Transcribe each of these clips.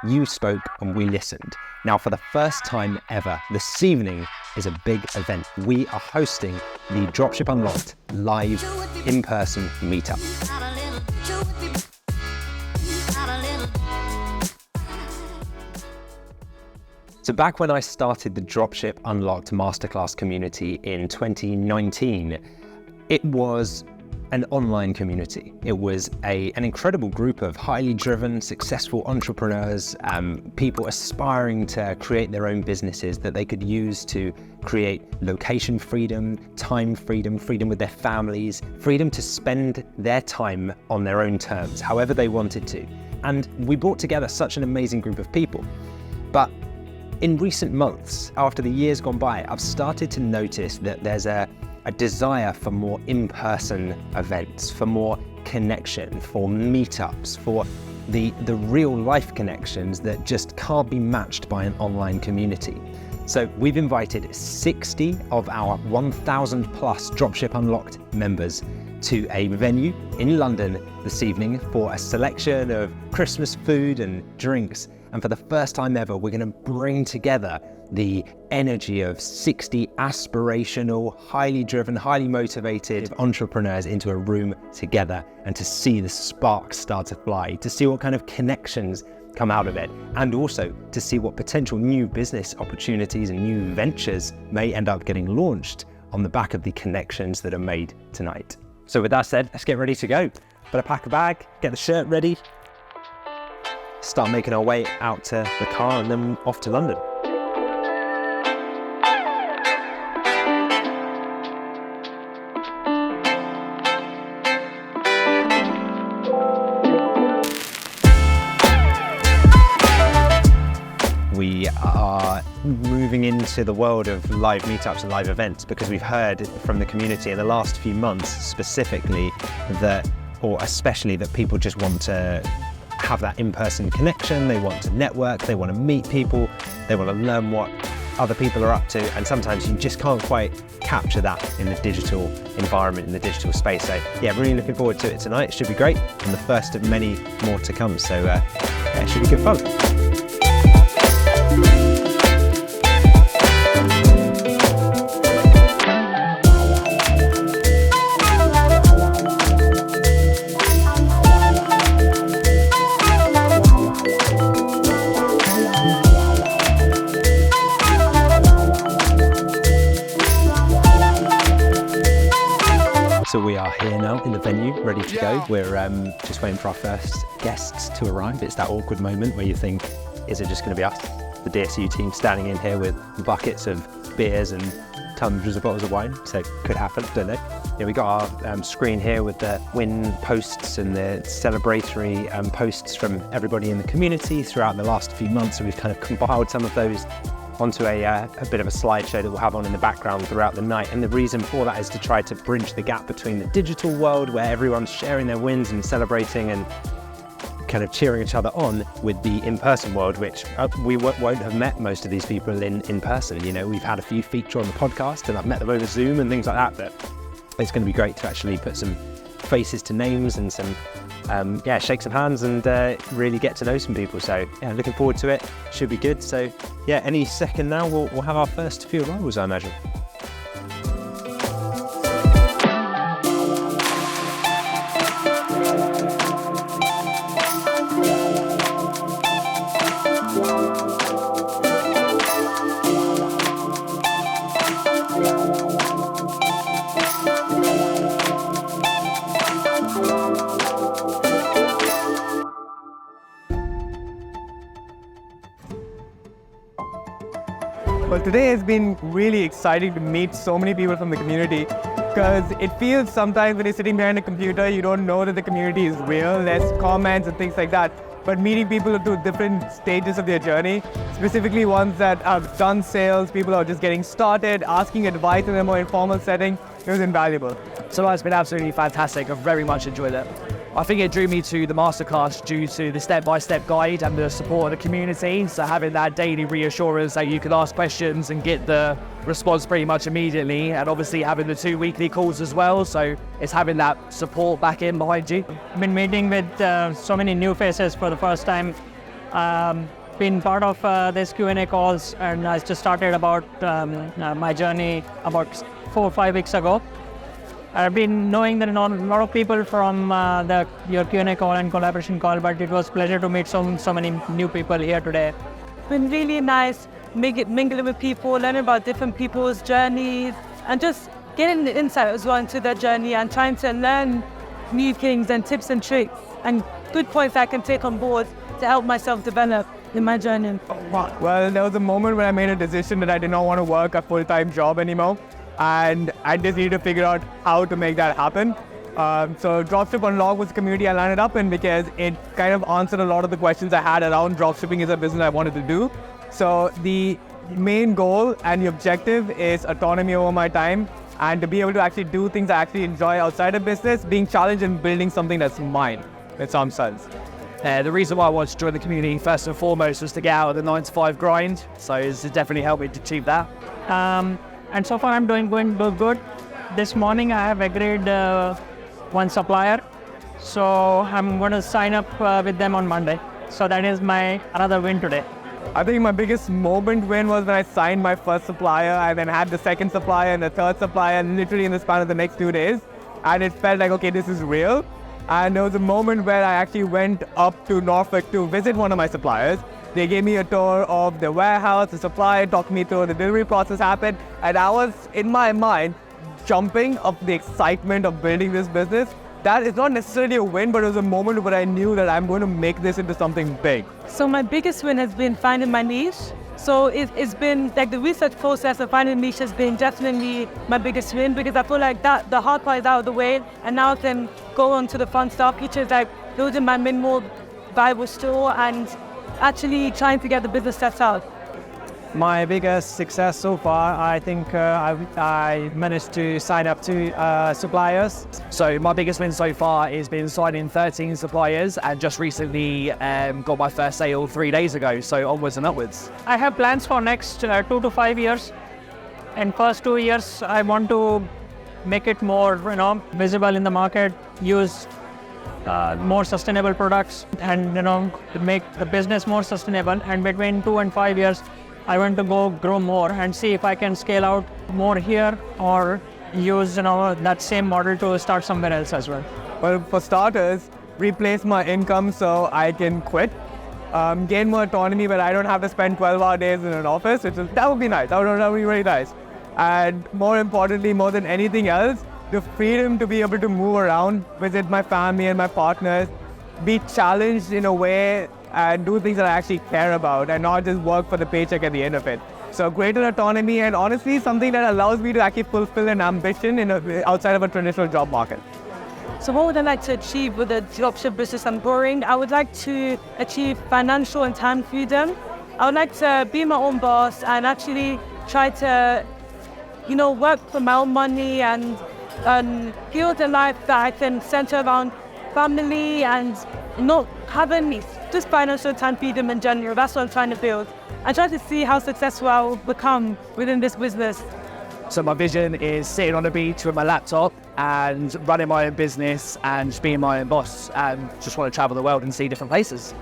you spoke and we listened. Now, for the first time ever, this evening is a big event. We are hosting the Dropship Unlocked live in-person meetup. So back when I started the Dropship Unlocked Masterclass community in 2019, it was an online community. It was an incredible group of highly driven, successful entrepreneurs, people aspiring to create their own businesses that they could use to create location freedom, time freedom, freedom with their families, freedom to spend their time on their own terms, however they wanted to. And we brought together such an amazing group of people. But in recent months, after the years gone by, I've started to notice that there's a desire for more in-person events, for more connection, for meetups, for the real life connections that just can't be matched by an online community. So we've invited 60 of our 1,000 plus Dropship Unlocked members to a venue in London this evening for a selection of Christmas food and drinks. And for the first time ever, we're going to bring together the energy of 60 aspirational, highly driven, highly motivated entrepreneurs into a room together and to see the sparks start to fly, to see what kind of connections come out of it, and also to see what potential new business opportunities and new ventures may end up getting launched on the back of the connections that are made tonight. So with that said, let's get ready to go. Better pack a bag, get the shirt ready, start making our way out to the car and then off to London. We are moving into the world of live meetups and live events because we've heard from the community in the last few months specifically that, or especially that, people just want to have that in-person connection, they want to network, they want to meet people, they want to learn what other people are up to, and sometimes you just can't quite capture that in the digital environment, in the digital space. So yeah, really looking forward to it tonight. It should be great, and the first of many more to come. So yeah, it should be good fun. So we are here now in the venue, ready to go. We're just waiting for our first guests to arrive. It's that awkward moment where you think, is it just going to be us, the DSU team, standing in here with buckets of beers and tons of bottles of wine? So could happen, don't know. Yeah, we got our screen here with the win posts and the celebratory posts from everybody in the community throughout the last few months. So we've kind of compiled some of those onto a bit of a slideshow that we'll have on in the background throughout the night. And the reason for that is to try to bridge the gap between the digital world, where everyone's sharing their wins and celebrating and kind of cheering each other on, with the in-person world, which we won't have met most of these people in person. You know, we've had a few feature on the podcast and I've met them over Zoom and things like that, but it's going to be great to actually put some faces to names and some shake some hands and really get to know some people. So yeah, looking forward to it. Should be good. So yeah, any second now we'll have our first few arrivals, I imagine. Well, today has been really exciting to meet so many people from the community, because it feels sometimes when you're sitting behind a computer, you don't know that the community is real. There's comments and things like that. But meeting people to different stages of their journey, specifically ones that have done sales, people who are just getting started, asking advice in a more informal setting, it was invaluable. So it's been absolutely fantastic. I've very much enjoyed it. I think it drew me to the Masterclass due to the step-by-step guide and the support of the community. So having that daily reassurance that you can ask questions and get the response pretty much immediately, and obviously having the 2 weekly calls as well. So it's having that support back in behind you. Been meeting with so many new faces for the first time, Been part of this Q&A calls, and I just started about my journey about 4 or 5 weeks ago. I've been knowing that a lot of people from your Q&A call and collaboration call, but it was a pleasure to meet so many new people here today. It's been really nice mingling with people, learning about different people's journeys, and just getting the insight as well into their journey and trying to learn new things and tips and tricks and good points I can take on board to help myself develop in my journey. Well, there was a moment when I made a decision that I did not want to work a full-time job anymore, and I just needed to figure out how to make that happen. So Dropship Unlocked was a community I landed up in because it kind of answered a lot of the questions I had around dropshipping as a business I wanted to do. So the main goal and the objective is autonomy over my time and to be able to actually do things I actually enjoy outside of business, being challenged and building something that's mine in some sense. The reason why I wanted to join the community first and foremost was to get out of the 9-to-5 grind. So it's definitely helped me to achieve that. And so far I'm going good. This morning I have agreed one supplier, so I'm going to sign up with them on Monday. So that is my another win today. I think my biggest moment win was when I signed my first supplier. I then had the second supplier and the third supplier literally in the span of the next 2 days. And it felt like, okay, this is real. And there was a moment where I actually went up to Norfolk to visit one of my suppliers. They gave me a tour of the warehouse, the supplier, talked me through the delivery process happened. And I was, in my mind, jumping of the excitement of building this business. That is not necessarily a win, but it was a moment where I knew that I'm going to make this into something big. So my biggest win has been finding my niche. So it's been like the research process of finding niche has been definitely my biggest win, because I feel like that the hard part is out of the way, and now I can go on to the fun stuff, which is like building my minimal viable store and actually trying to get the business set up. My biggest success so far, I think I managed to sign up to suppliers. So my biggest win so far has been signing 13 suppliers, and just recently got my first sale 3 days ago. So onwards and upwards. I have plans for next 2 to 5 years. In first 2 years, I want to make it more, visible in the market, use more sustainable products, and to make the business more sustainable. And between 2 and 5 years, I want to grow more and see if I can scale out more here or use that same model to start somewhere else as well. Well, for starters, replace my income so I can quit. Gain more autonomy where I don't have to spend 12-hour days in an office. That would be nice. That would be very nice. And more importantly, more than anything else, the freedom to be able to move around, visit my family and my partners, be challenged in a way and do things that I actually care about and not just work for the paycheck at the end of it. So greater autonomy, and honestly something that allows me to actually fulfill an ambition outside of a traditional job market. So what would I like to achieve with the dropship business I'm growing? I would like to achieve financial and time freedom. I would like to be my own boss and actually try to, work for my own money and build a life that I can center around family and not having just financial time freedom in general. That's what I'm trying to build. I'm trying to see how successful I will become within this business. So my vision is sitting on the beach with my laptop and running my own business and just being my own boss, and just want to travel the world and see different places.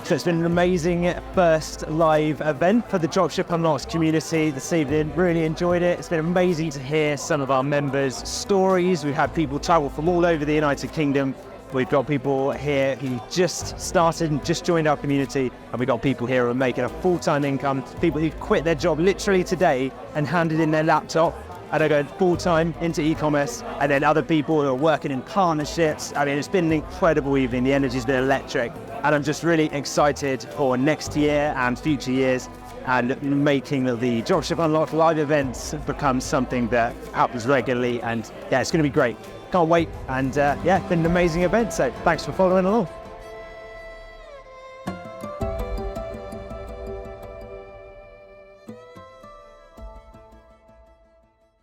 So it's been an amazing first live event for the Dropship Unlocked community this evening. Really enjoyed it. It's been amazing to hear some of our members' stories. We've had people travel from all over the United Kingdom. We've got people here who just started and just joined our community, and we've got people here who are making a full-time income, people who quit their job literally today and handed in their laptop and are going full-time into e-commerce, and then other people who are working in partnerships. I mean, it's been an incredible evening. The energy's been electric, and I'm just really excited for next year and future years, and making the Dropship Unlocked live events become something that happens regularly. And yeah, it's going to be great. Can't wait. And yeah, it's been an amazing event. So thanks for following along.